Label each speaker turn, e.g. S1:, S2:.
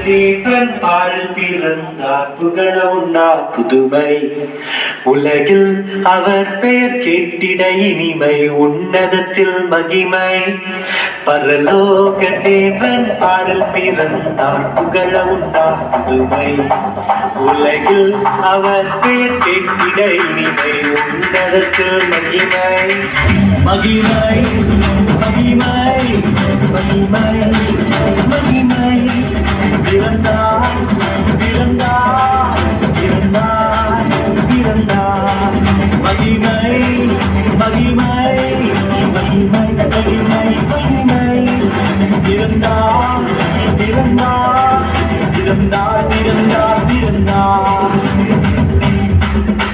S1: தேவன் பாடல் பிறந்தார் புகழ உண்ணா புதுமை உலகில் அவர் பெயர் கேட்டிட இனிமை உன்னதத்தில் மகிமை பரலோக தேவன் பாடல் பிறந்தார் புகழ உண்ணா புதுமை உலகில் அவர் பெயர் கேட்டிட இனிமை உன்னதத்தில் மகிமை மகிமை மகிமை மகிமை மகிமை பிறந்தார் பிறந்தார் பிறந்தார் பிறந்தார் மகிமை மகிமை மகிமை மகிமை மகிமை பிறந்தார்